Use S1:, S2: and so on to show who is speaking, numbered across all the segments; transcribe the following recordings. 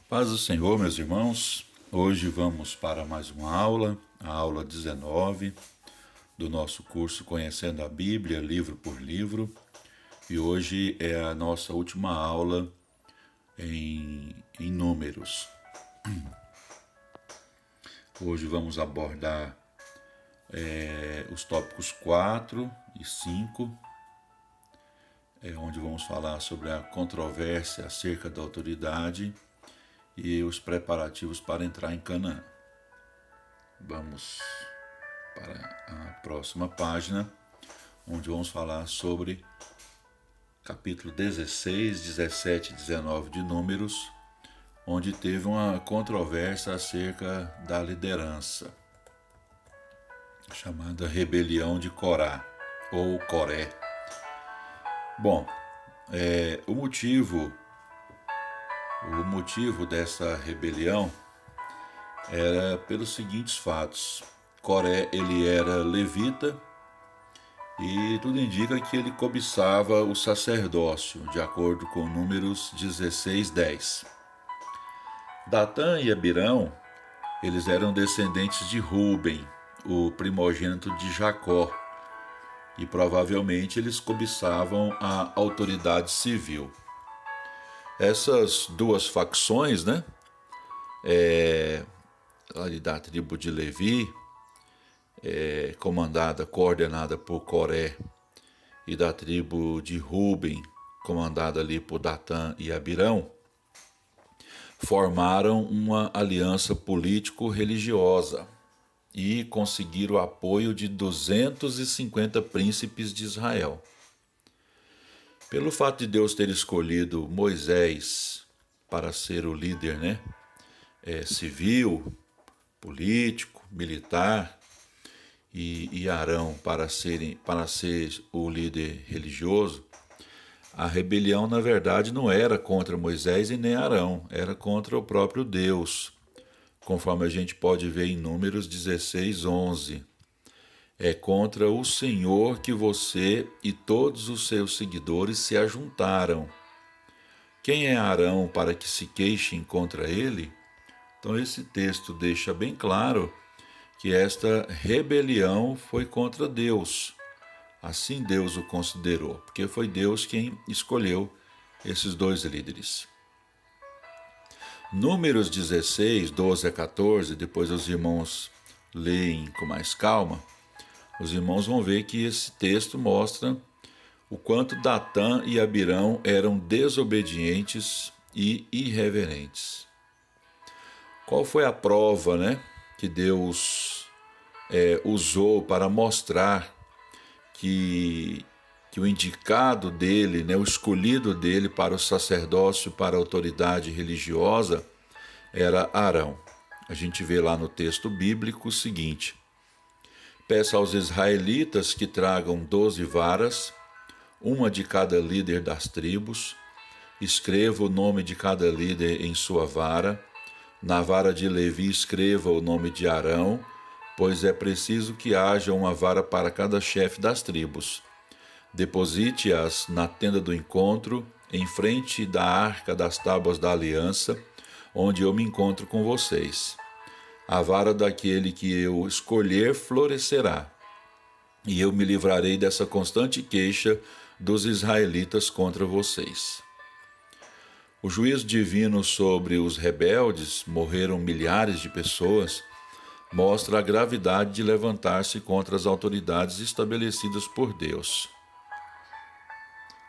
S1: Paz do Senhor, meus irmãos. Hoje vamos para mais uma aula, a aula 19 do nosso curso Conhecendo a Bíblia, livro por livro. E hoje é a nossa última aula em números. Hoje vamos abordar os tópicos 4 e 5, onde vamos falar sobre a controvérsia acerca da autoridade e os preparativos para entrar em Canaã. Vamos para a próxima página, onde vamos falar sobre capítulo 16, 17 e 19 de Números, onde teve uma controvérsia acerca da liderança, chamada rebelião de Corá, ou Coré. Bom, o motivo dessa rebelião era pelos seguintes fatos. Coré, ele era levita e tudo indica que ele cobiçava o sacerdócio, de acordo com Números 16:10. Datã e Abirão, eles eram descendentes de Ruben, o primogênito de Jacó, e provavelmente eles cobiçavam a autoridade civil. Essas duas facções, ali da tribo de Levi, coordenada por Coré, e da tribo de Ruben, comandada ali por Datã e Abirão, formaram uma aliança político-religiosa e conseguiram o apoio de 250 príncipes de Israel. Pelo fato de Deus ter escolhido Moisés para ser o líder, civil, político, militar, e Arão para ser o líder religioso, a rebelião, na verdade, não era contra Moisés e nem Arão, era contra o próprio Deus, conforme a gente pode ver em Números 16:11. É contra o Senhor que você e todos os seus seguidores se ajuntaram. Quem é Arão para que se queixem contra ele? Então esse texto deixa bem claro que esta rebelião foi contra Deus. Assim Deus o considerou, porque foi Deus quem escolheu esses dois líderes. Números 16, 12 a 14, depois os irmãos leem com mais calma, os irmãos vão ver que esse texto mostra o quanto Datã e Abirão eram desobedientes e irreverentes. Qual foi a prova, que Deus usou para mostrar que o indicado dele, o escolhido dele para o sacerdócio, para a autoridade religiosa, era Arão? A gente vê lá no texto bíblico o seguinte: peça aos israelitas que tragam 12 varas, uma de cada líder das tribos, escreva o nome de cada líder em sua vara, na vara de Levi escreva o nome de Arão, pois é preciso que haja uma vara para cada chefe das tribos. Deposite-as na tenda do encontro, em frente da arca das tábuas da aliança, onde eu me encontro com vocês. A vara daquele que eu escolher florescerá, e eu me livrarei dessa constante queixa dos israelitas contra vocês. O juízo divino sobre os rebeldes, morreram milhares de pessoas, mostra a gravidade de levantar-se contra as autoridades estabelecidas por Deus.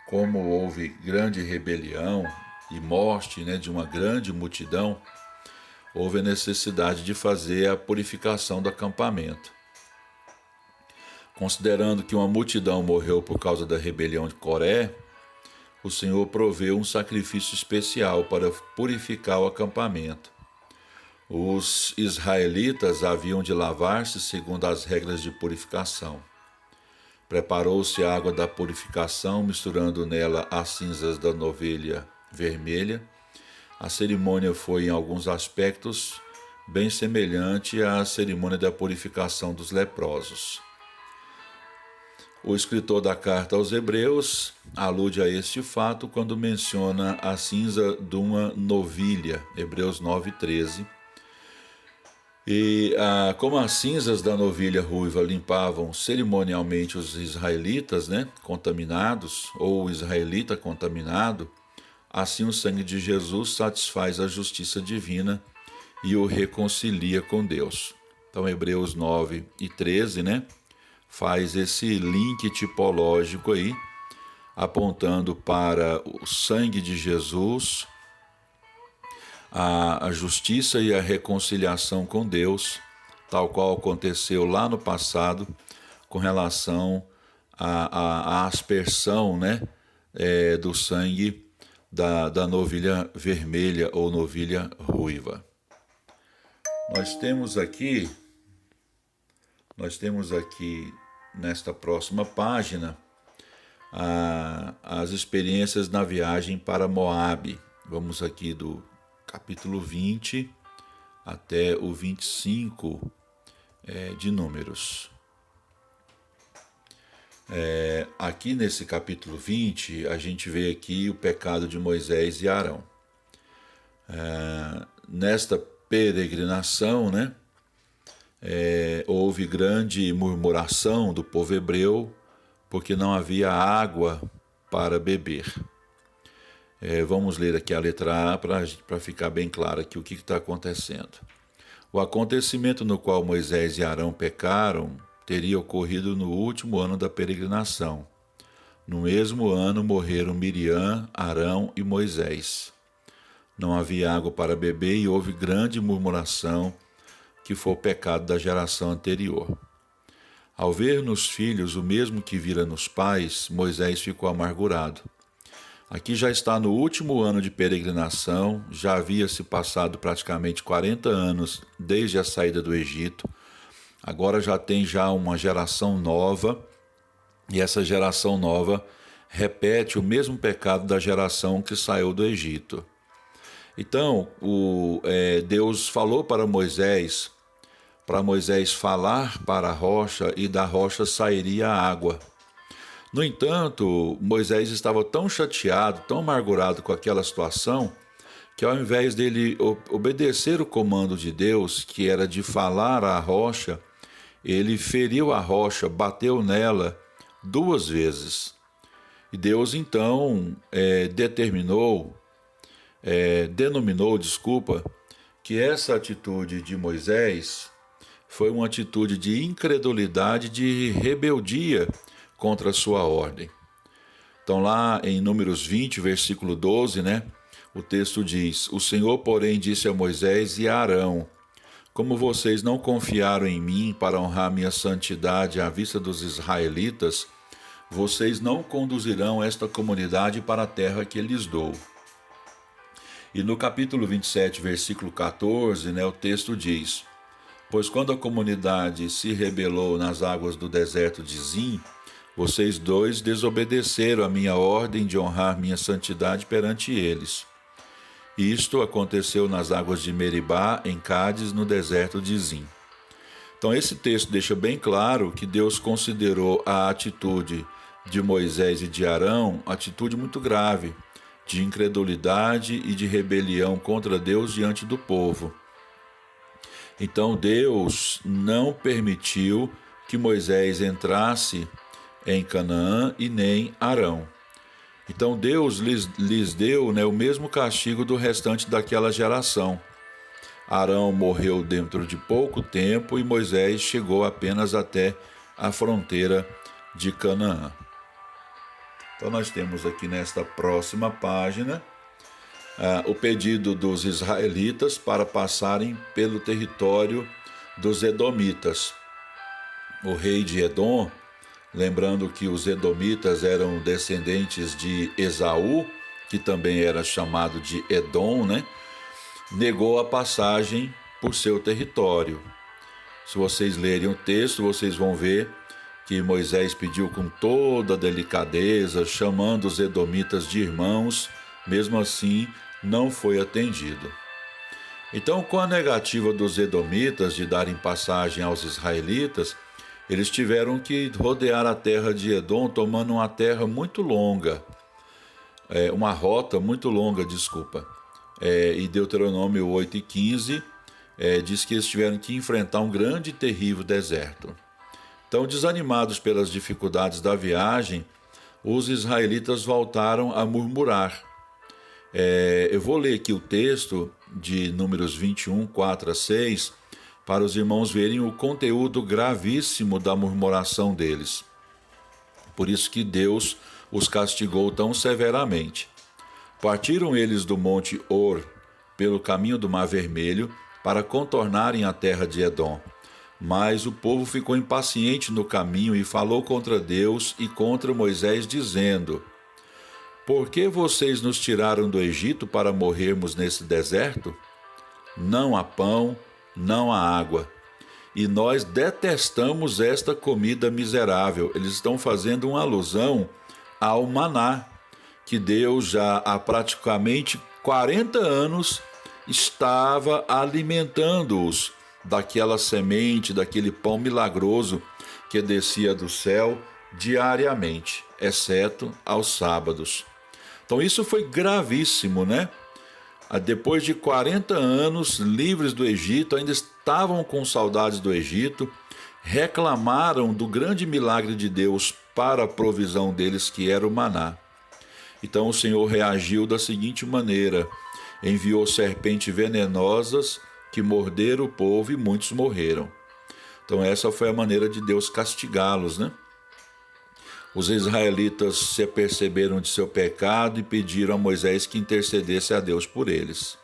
S1: Como houve grande rebelião e morte de uma grande multidão, houve a necessidade de fazer a purificação do acampamento. Considerando que uma multidão morreu por causa da rebelião de Coré, o Senhor proveu um sacrifício especial para purificar o acampamento. Os israelitas haviam de lavar-se segundo as regras de purificação. Preparou-se a água da purificação, misturando nela as cinzas da novilha vermelha. A cerimônia foi, em alguns aspectos, bem semelhante à cerimônia da purificação dos leprosos. O escritor da carta aos Hebreus alude a este fato quando menciona a cinza de uma novilha, Hebreus 9:13. E como as cinzas da novilha ruiva limpavam cerimonialmente os israelitas, né, contaminados, ou o israelita contaminado, assim o sangue de Jesus satisfaz a justiça divina e o reconcilia com Deus. Então, Hebreus 9:13, né, faz esse link tipológico aí, apontando para o sangue de Jesus, a justiça e a reconciliação com Deus, tal qual aconteceu lá no passado, com relação à aspersão, né, do sangue da novilha vermelha ou novilha ruiva. Nós temos aqui nesta próxima página as experiências na viagem para Moabe. Vamos aqui do capítulo 20 até o 25 de Números. Aqui nesse capítulo 20, a gente vê aqui o pecado de Moisés e Arão. Nesta peregrinação, né, houve grande murmuração do povo hebreu, porque não havia água para beber. Vamos ler aqui a letra A para ficar bem claro aqui o que está acontecendo. O acontecimento no qual Moisés e Arão pecaram teria ocorrido no último ano da peregrinação. No mesmo ano morreram Miriam, Arão e Moisés. Não havia água para beber e houve grande murmuração, que foi o pecado da geração anterior. Ao ver nos filhos o mesmo que vira nos pais, Moisés ficou amargurado. Aqui já está no último ano de peregrinação, já havia se passado praticamente 40 anos desde a saída do Egito. Agora já tem uma geração nova, e essa geração nova repete o mesmo pecado da geração que saiu do Egito. Então, Deus falou para Moisés falar para a rocha, e da rocha sairia água. No entanto, Moisés estava tão chateado, tão amargurado com aquela situação, que ao invés dele obedecer o comando de Deus, que era de falar à rocha, ele feriu a rocha, bateu nela 2 vezes. E Deus então denominou, que essa atitude de Moisés foi uma atitude de incredulidade, de rebeldia contra a sua ordem. Então lá em Números 20, versículo 12, né, o texto diz: O Senhor, porém, disse a Moisés e a Arão: Como vocês não confiaram em mim para honrar minha santidade à vista dos israelitas, vocês não conduzirão esta comunidade para a terra que lhes dou. E no capítulo 27, versículo 14, né, o texto diz: Pois quando a comunidade se rebelou nas águas do deserto de Zim, vocês 2 desobedeceram a minha ordem de honrar minha santidade perante eles. Isto aconteceu nas águas de Meribá, em Cádiz, no deserto de Zim. Então esse texto deixa bem claro que Deus considerou a atitude de Moisés e de Arão atitude muito grave, de incredulidade e de rebelião contra Deus diante do povo. Então Deus não permitiu que Moisés entrasse em Canaã e nem Arão. Então Deus lhes deu, né, o mesmo castigo do restante daquela geração. Arão morreu dentro de pouco tempo e Moisés chegou apenas até a fronteira de Canaã. Então nós temos aqui nesta próxima página o pedido dos israelitas para passarem pelo território dos edomitas. O rei de Edom, lembrando que os edomitas eram descendentes de Esaú, que também era chamado de Edom, né? Negou a passagem por seu território. Se vocês lerem o texto, vocês vão ver que Moisés pediu com toda delicadeza, chamando os edomitas de irmãos, mesmo assim não foi atendido. Então, com a negativa dos edomitas de darem passagem aos israelitas, Eles tiveram que rodear a terra de Edom, tomando uma terra muito longa, uma rota muito longa, desculpa. E Deuteronômio 8:15 diz que eles tiveram que enfrentar um grande e terrível deserto. Então, desanimados pelas dificuldades da viagem, os israelitas voltaram a murmurar. Eu vou ler aqui o texto de Números 21, 4 a 6, para os irmãos verem o conteúdo gravíssimo da murmuração deles. Por isso que Deus os castigou tão severamente. Partiram eles do monte Or, pelo caminho do Mar Vermelho, para contornarem a terra de Edom. Mas o povo ficou impaciente no caminho e falou contra Deus e contra Moisés, dizendo: Por que vocês nos tiraram do Egito para morrermos nesse deserto? Não há pão, não há água. E nós detestamos esta comida miserável. Eles estão fazendo uma alusão ao maná, que Deus já há praticamente 40 anos estava alimentando-os daquela semente, daquele pão milagroso que descia do céu diariamente, exceto aos sábados. Então isso foi gravíssimo, né? Depois de 40 anos livres do Egito, ainda estavam com saudades do Egito, reclamaram do grande milagre de Deus para a provisão deles, que era o maná. Então o Senhor reagiu da seguinte maneira: enviou serpentes venenosas que morderam o povo e muitos morreram. Então essa foi a maneira de Deus castigá-los, né? Os israelitas se aperceberam de seu pecado e pediram a Moisés que intercedesse a Deus por eles.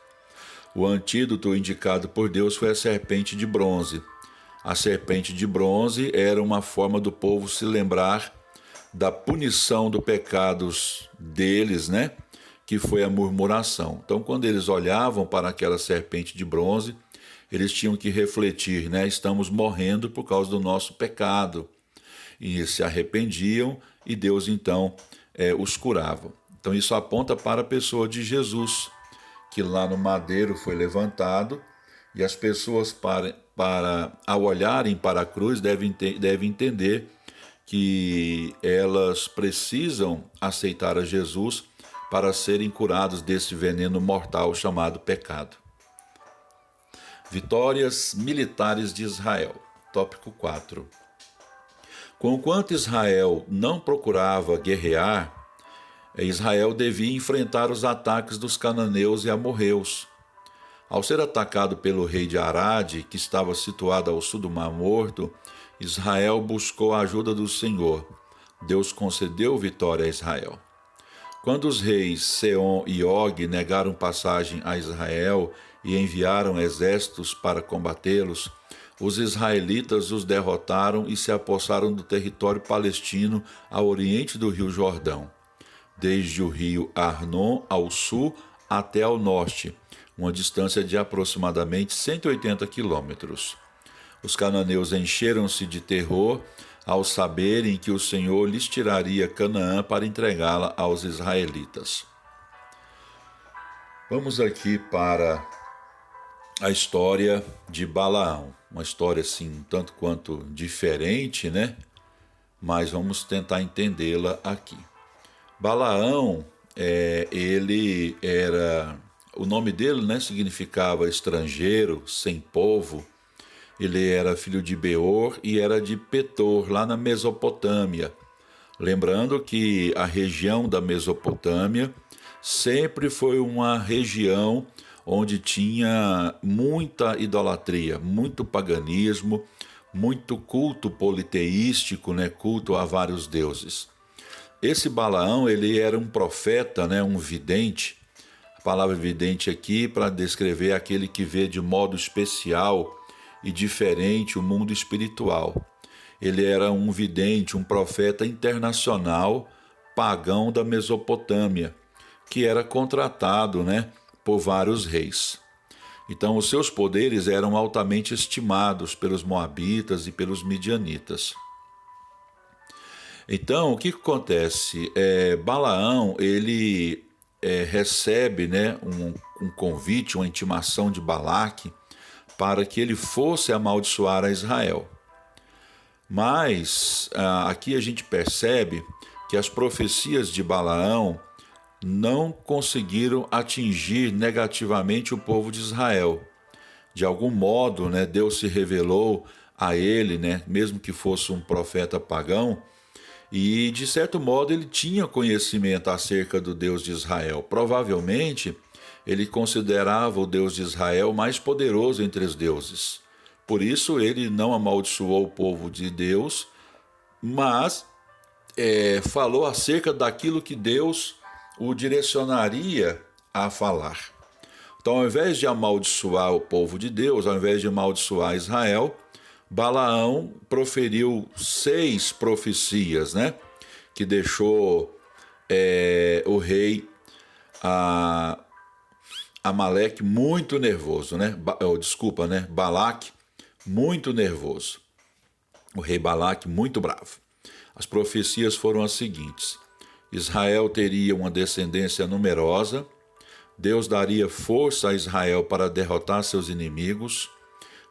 S1: O antídoto indicado por Deus foi a serpente de bronze. A serpente de bronze era uma forma do povo se lembrar da punição dos pecados deles, né? Que foi a murmuração. Então, quando eles olhavam para aquela serpente de bronze, eles tinham que refletir, né? Estamos morrendo por causa do nosso pecado. E se arrependiam e Deus então os curava. Então isso aponta para a pessoa de Jesus, que lá no madeiro foi levantado, e as pessoas ao olharem para a cruz devem entender que elas precisam aceitar a Jesus para serem curados desse veneno mortal chamado pecado. Vitórias militares de Israel. Tópico 4. Conquanto Israel não procurava guerrear, Israel devia enfrentar os ataques dos cananeus e amorreus. Ao ser atacado pelo rei de Arade, que estava situado ao sul do Mar Morto, Israel buscou a ajuda do Senhor. Deus concedeu vitória a Israel. Quando os reis Seom e Og negaram passagem a Israel e enviaram exércitos para combatê-los, os israelitas os derrotaram e se apossaram do território palestino ao oriente do rio Jordão, desde o rio Arnon ao sul até ao norte, uma distância de aproximadamente 180 quilômetros. Os cananeus encheram-se de terror ao saberem que o Senhor lhes tiraria Canaã para entregá-la aos israelitas. Vamos aqui para a história de Balaão. Uma história assim, tanto quanto diferente, né? Mas vamos tentar entendê-la aqui. Balaão, ele era... O nome dele, né, significava estrangeiro, sem povo. Ele era filho de Beor e era de Petor, lá na Mesopotâmia. Lembrando que a região da Mesopotâmia sempre foi uma região onde tinha muita idolatria, muito paganismo, muito culto politeístico, né? Culto a vários deuses. Esse Balaão, ele era um profeta, né? Um vidente. A palavra vidente aqui para descrever aquele que vê de modo especial e diferente o mundo espiritual. Ele era um vidente, um profeta internacional, pagão da Mesopotâmia, que era contratado, né, por vários reis. Então, os seus poderes eram altamente estimados pelos moabitas e pelos midianitas. Então, o que acontece? Balaão, ele recebe, né, um convite, uma intimação de Balaque para que ele fosse amaldiçoar a Israel. Mas aqui a gente percebe que as profecias de Balaão não conseguiram atingir negativamente o povo de Israel. De algum modo, né, Deus se revelou a ele, né, mesmo que fosse um profeta pagão, e de certo modo ele tinha conhecimento acerca do Deus de Israel. Provavelmente ele considerava o Deus de Israel mais poderoso entre os deuses. Por isso ele não amaldiçoou o povo de Deus, mas falou acerca daquilo que Deus o direcionaria a falar. Então, ao invés de amaldiçoar o povo de Deus, ao invés de amaldiçoar Israel, Balaão proferiu 6 profecias, né? Que deixou o rei Amaleque muito nervoso, né? Balaque muito nervoso. O rei Balaque muito bravo. As profecias foram as seguintes: Israel teria uma descendência numerosa, Deus daria força a Israel para derrotar seus inimigos,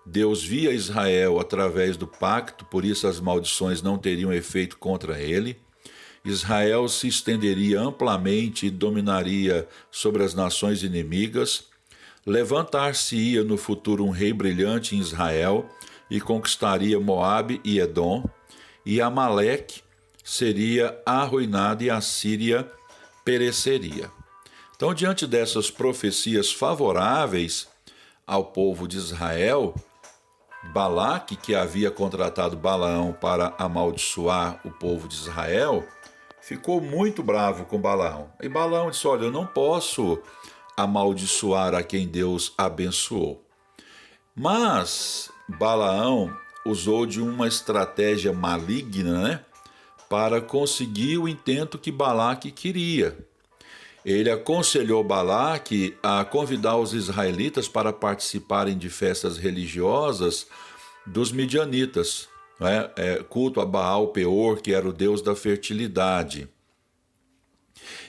S1: Deus via Israel através do pacto, por isso as maldições não teriam efeito contra ele, Israel se estenderia amplamente e dominaria sobre as nações inimigas, levantar-se-ia no futuro um rei brilhante em Israel e conquistaria Moabe e Edom, e Amaleque seria arruinado e a Síria pereceria. Então, diante dessas profecias favoráveis ao povo de Israel, Balaque, que havia contratado Balaão para amaldiçoar o povo de Israel, ficou muito bravo com Balaão. E Balaão disse: olha, eu não posso amaldiçoar a quem Deus abençoou. Mas Balaão usou de uma estratégia maligna, né, para conseguir o intento que Balaque queria. Ele aconselhou Balaque a convidar os israelitas para participarem de festas religiosas dos midianitas, né? Culto a Baal Peor, que era o deus da fertilidade.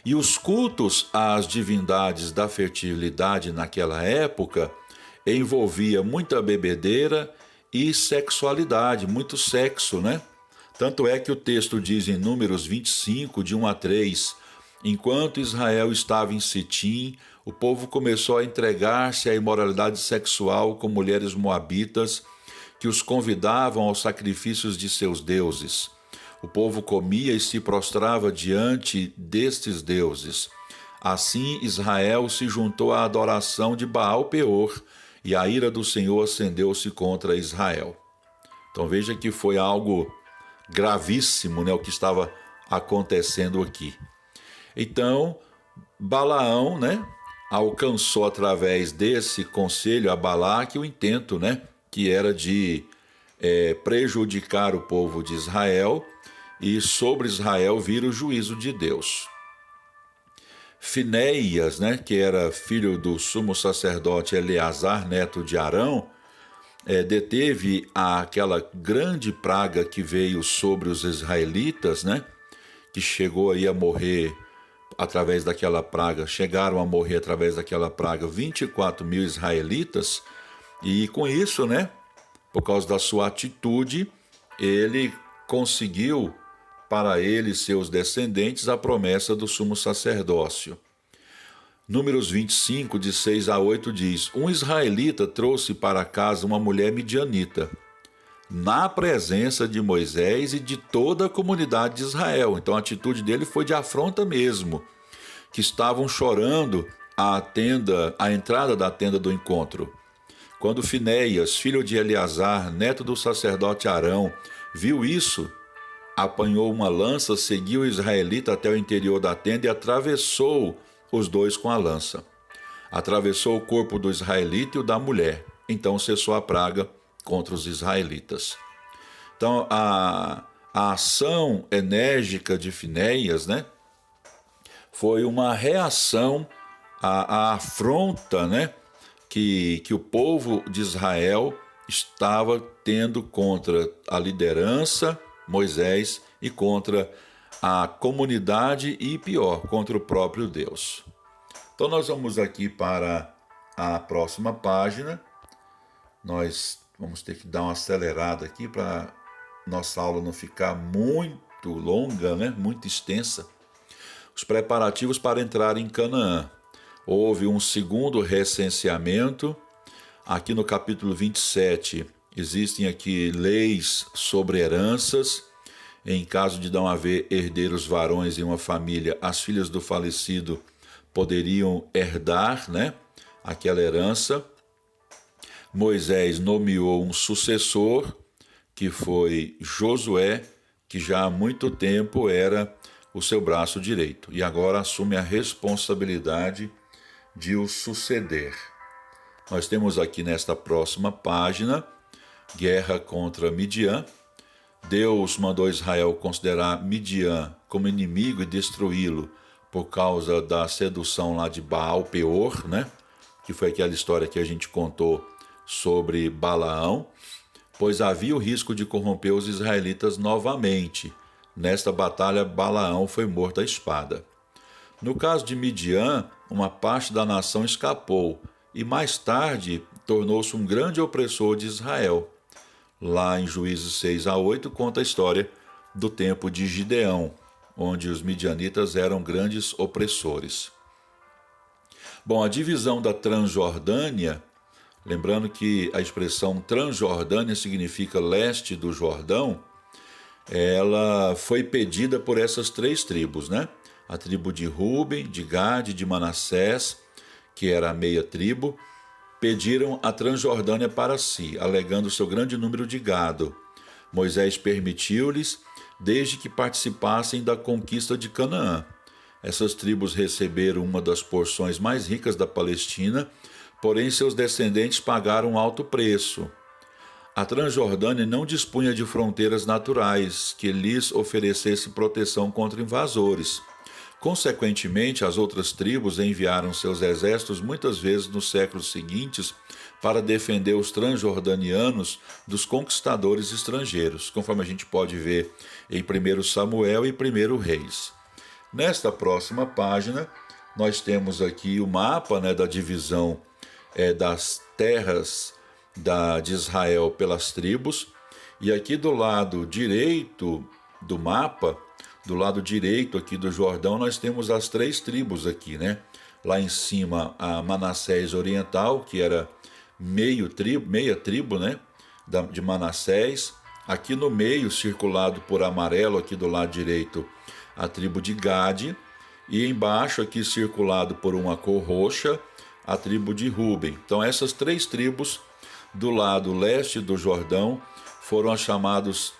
S1: E os cultos às divindades da fertilidade naquela época envolvia muita bebedeira e sexualidade, muito sexo, né? Tanto é que o texto diz em Números 25, de 1 a 3, enquanto Israel estava em Sitim, o povo começou a entregar-se à imoralidade sexual com mulheres moabitas que os convidavam aos sacrifícios de seus deuses. O povo comia e se prostrava diante destes deuses. Assim, Israel se juntou à adoração de Baal Peor, e a ira do Senhor acendeu-se contra Israel. Então veja que foi algo gravíssimo, né, o que estava acontecendo aqui. Então, Balaão, né, alcançou através desse conselho a Balaque o intento, né, que era de prejudicar o povo de Israel e sobre Israel vir o juízo de Deus. Finéias, né, que era filho do sumo sacerdote Eleazar, neto de Arão, deteve aquela grande praga que veio sobre os israelitas, né, que chegou aí a morrer através daquela praga, chegaram a morrer através daquela praga 24 mil israelitas, e com isso, né, por causa da sua atitude, ele conseguiu para ele e seus descendentes a promessa do sumo sacerdócio. Números 25, de 6 a 8 diz: um israelita trouxe para casa uma mulher midianita, na presença de Moisés e de toda a comunidade de Israel. Então a atitude dele foi de afronta mesmo, que estavam chorando à entrada da tenda do encontro. Quando Finéias, filho de Eleazar, neto do sacerdote Arão, viu isso, apanhou uma lança, seguiu o israelita até o interior da tenda e atravessou os dois com a lança. Atravessou o corpo do israelita e o da mulher. Então cessou a praga contra os israelitas. Então a ação enérgica de Finéias, né, foi uma reação à afronta, né, que o povo de Israel estava tendo contra a liderança, Moisés, e contra a comunidade e, pior, contra o próprio Deus. Então nós vamos aqui para a próxima página. Nós vamos ter que dar uma acelerada aqui para nossa aula não ficar muito longa, né? Muito extensa, os preparativos para entrar em Canaã. Houve um segundo recenseamento. Aqui no capítulo 27, existem aqui leis sobre heranças. Em caso de não haver herdeiros varões em uma família, as filhas do falecido poderiam herdar, né, aquela herança. Moisés nomeou um sucessor, que foi Josué, que já há muito tempo era o seu braço direito, e agora assume a responsabilidade de o suceder. Nós temos aqui nesta próxima página, guerra contra Midian. Deus mandou Israel considerar Midian como inimigo e destruí-lo por causa da sedução lá de Baal Peor, né? Que foi aquela história que a gente contou sobre Balaão, pois havia o risco de corromper os israelitas novamente. Nesta batalha, Balaão foi morto à espada. No caso de Midian, uma parte da nação escapou e mais tarde tornou-se um grande opressor de Israel. Lá em Juízes 6-8 conta a história do tempo de Gideão, onde os midianitas eram grandes opressores. Bom, a divisão da Transjordânia, lembrando que a expressão Transjordânia significa leste do Jordão, ela foi pedida por essas três tribos, né? A tribo de Ruben, de Gade, de Manassés, que era a meia tribo, pediram a Transjordânia para si, alegando seu grande número de gado. Moisés permitiu-lhes, desde que participassem da conquista de Canaã. Essas tribos receberam uma das porções mais ricas da Palestina, porém seus descendentes pagaram um alto preço. A Transjordânia não dispunha de fronteiras naturais que lhes oferecesse proteção contra invasores. Consequentemente, as outras tribos enviaram seus exércitos muitas vezes nos séculos seguintes para defender os transjordanianos dos conquistadores estrangeiros, conforme a gente pode ver em 1 Samuel e 1 Reis. Nesta próxima página, nós temos aqui o mapa, né, da divisão das terras de Israel pelas tribos, e aqui do lado direito do mapa, do lado direito aqui do Jordão, nós temos as três tribos aqui, né? Lá em cima, a Manassés Oriental, que era meia tribo, né? De Manassés. Aqui no meio, circulado por amarelo, aqui do lado direito, a tribo de Gade. E embaixo, aqui circulado por uma cor roxa, a tribo de Ruben. Então, essas três tribos do lado leste do Jordão foram as chamadas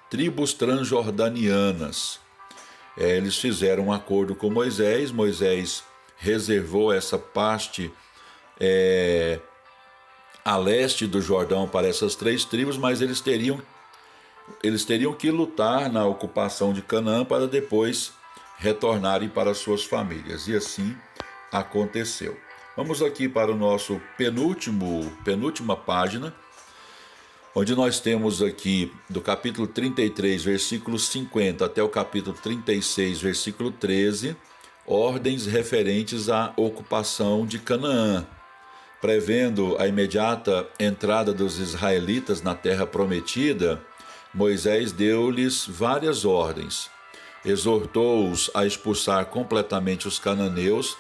S1: tribos transjordanianas. Eles fizeram um acordo com Moisés. Moisés reservou essa parte a leste do Jordão para essas três tribos, mas eles teriam que lutar na ocupação de Canaã para depois retornarem para suas famílias. E assim aconteceu. Vamos aqui para o nosso penúltima página, onde nós temos aqui do capítulo 33, versículo 50 até o capítulo 36, versículo 13, ordens referentes à ocupação de Canaã, prevendo a imediata entrada dos israelitas na terra prometida. Moisés deu-lhes várias ordens. Exortou-os a expulsar completamente os cananeus,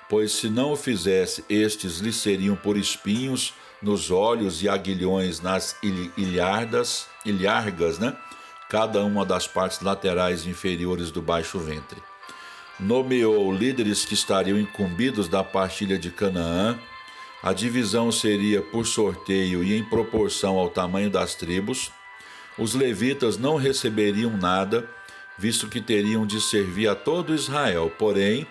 S1: pois se não o fizesse, estes lhes seriam por espinhos nos olhos e aguilhões nas ilhargas, né? Cada uma das partes laterais inferiores do baixo ventre. Nomeou líderes que estariam incumbidos da partilha de Canaã. A divisão seria por sorteio e em proporção ao tamanho das tribos. Os levitas não receberiam nada, visto que teriam de servir a todo Israel, porém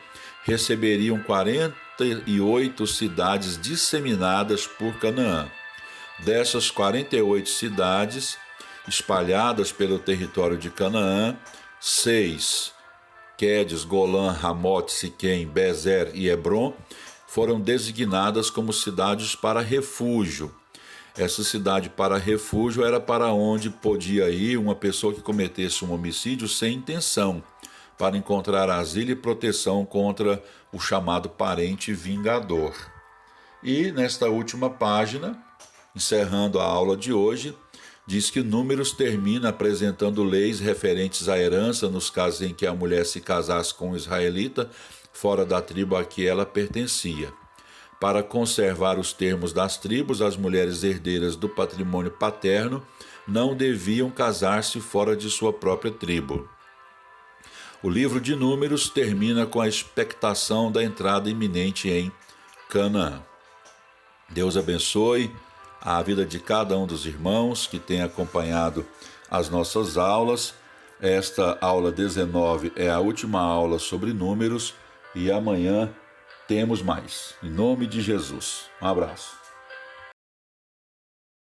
S1: receberiam 48 cidades disseminadas por Canaã. Dessas 48 cidades, espalhadas pelo território de Canaã, 6, Quedes, Golã, Ramote, Siquém, Bezer e Hebron, foram designadas como cidades para refúgio. Essa cidade para refúgio era para onde podia ir uma pessoa que cometesse um homicídio sem intenção, para encontrar asilo e proteção contra o chamado parente vingador. E nesta última página, encerrando a aula de hoje, diz que Números termina apresentando leis referentes à herança nos casos em que a mulher se casasse com um israelita fora da tribo a que ela pertencia. Para conservar os termos das tribos, as mulheres herdeiras do patrimônio paterno não deviam casar-se fora de sua própria tribo. O livro de Números termina com a expectação da entrada iminente em Canaã. Deus abençoe a vida de cada um dos irmãos que tem acompanhado as nossas aulas. Esta aula 19 é a última aula sobre números e amanhã temos mais. Em nome de Jesus. Um abraço.